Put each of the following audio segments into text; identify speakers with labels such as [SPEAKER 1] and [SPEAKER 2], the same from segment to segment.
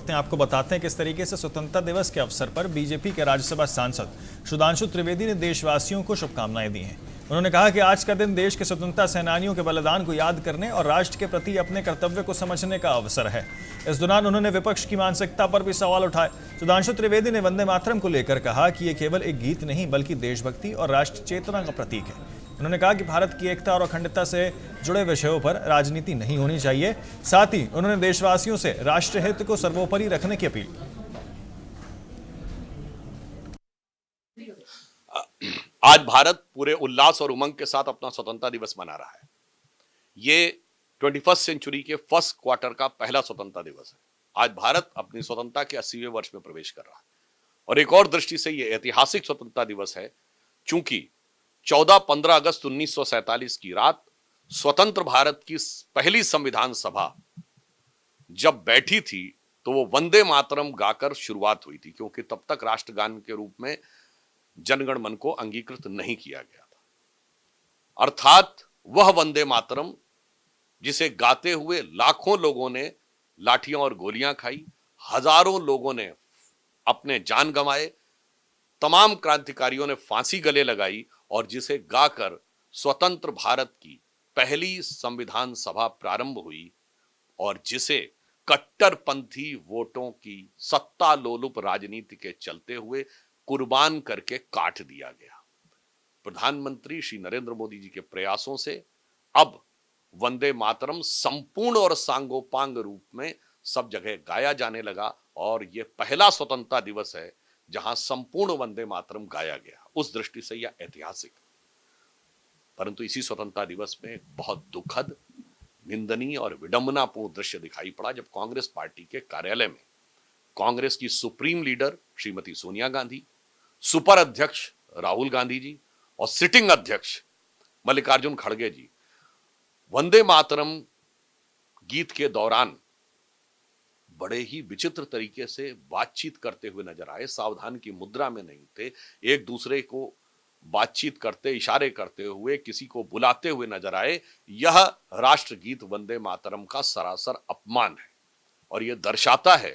[SPEAKER 1] बढ़ते हैं, आपको बताते हैं किस तरीके से स्वतंत्रता दिवस के अवसर पर बीजेपी के राज्यसभा सांसद सुधांशु त्रिवेदी ने देशवासियों को शुभकामनाएं दी हैं। उन्होंने कहा कि आज का दिन देश के स्वतंत्रता सेनानियों के बलिदान को याद करने और राष्ट्र के प्रति अपने कर्तव्य को समझने का अवसर है। इस दौरान उन्होंने विपक्ष की मानसिकता पर भी सवाल उठाए। सुधांशु त्रिवेदी ने वंदे मातरम को लेकर कहा कि ये केवल एक गीत नहीं बल्कि देशभक्ति और राष्ट्र चेतना का प्रतीक है। उन्होंने कहा कि भारत की एकता और अखंडता से जुड़े विषयों पर राजनीति नहीं होनी चाहिए। साथ ही उन्होंने देशवासियों से राष्ट्र हित को सर्वोपरि रखने की अपील की।
[SPEAKER 2] आज भारत पूरे उल्लास और उमंग के साथ अपना स्वतंत्रता दिवस मना रहा है। ये 21st सेंचुरी के फर्स्ट क्वार्टर का पहला स्वतंत्रता दिवस है। आज भारत अपनी स्वतंत्रता के 80वें वर्ष में प्रवेश कर रहा है और एक और दृष्टि से यह ऐतिहासिक स्वतंत्रता दिवस है, चूंकि 14-15 अगस्त 1947 की रात स्वतंत्र भारत की पहली संविधान सभा जब बैठी थी तो वो वंदे मातरम गाकर शुरुआत हुई थी, क्योंकि तब तक राष्ट्रगान के रूप में जनगण मन को अंगीकृत नहीं किया गया था। अर्थात वह वंदे मातरम जिसे गाते हुए लाखों लोगों ने लाठियां और गोलियां खाई, हजारों लोगों ने अपने जान गंवाए, तमाम क्रांतिकारियों ने फांसी गले लगाई और जिसे गाकर स्वतंत्र भारत की पहली संविधान सभा प्रारंभ हुई और जिसे कट्टरपंथी वोटों की सत्ता लोलुप राजनीति के चलते हुए कुर्बान करके काट दिया गया। प्रधानमंत्री श्री नरेंद्र मोदी जी के प्रयासों से अब वंदे मातरम संपूर्ण और सांगोपांग रूप में सब जगह गाया जाने लगा और यह पहला स्वतंत्रता दिवस है जहां संपूर्ण वंदे मातरम गाया गया। उस दृष्टि से यह ऐतिहासिक, परंतु इसी स्वतंत्रता दिवस में एक बहुत दुखद, निंदनीय और विडंबनापूर्ण दृश्य दिखाई पड़ा जब कांग्रेस पार्टी के कार्यालय में कांग्रेस की supreme leader Shrimati Sonia Gandhi, super अध्यक्ष राहुल गांधी जी और सिटिंग अध्यक्ष मल्लिकार्जुन खड़गे जी वंदे मातरम गीत के दौरान बड़े ही विचित्र तरीके से बातचीत करते हुए नजर आए। सावधान की मुद्रा में नहीं थे, एक दूसरे को बातचीत करते, इशारे करते हुए किसी को बुलाते हुए नजर आए। यह राष्ट्रगीत वंदे मातरम का सरासर अपमान है और यह दर्शाता है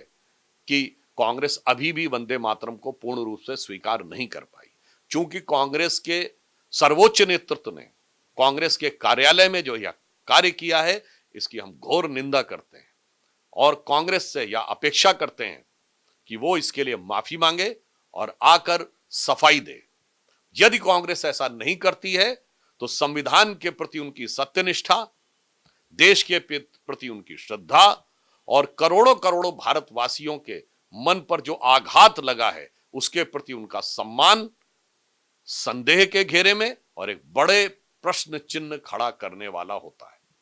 [SPEAKER 2] कि कांग्रेस अभी भी वंदे मातरम को पूर्ण रूप से स्वीकार नहीं कर पाई। चूंकि कांग्रेस के सर्वोच्च नेतृत्व ने कांग्रेस के कार्यालय में जो यह कार्य किया है, इसकी हम घोर निंदा करते हैं और कांग्रेस से यह अपेक्षा करते हैं कि वो इसके लिए माफी मांगे और आकर सफाई दे। यदि कांग्रेस ऐसा नहीं करती है तो संविधान के प्रति उनकी सत्यनिष्ठा, देश के प्रति उनकी श्रद्धा और करोड़ों करोड़ों भारतवासियों के मन पर जो आघात लगा है उसके प्रति उनका सम्मान संदेह के घेरे में और एक बड़े प्रश्न चिन्ह खड़ा करने वाला होता है।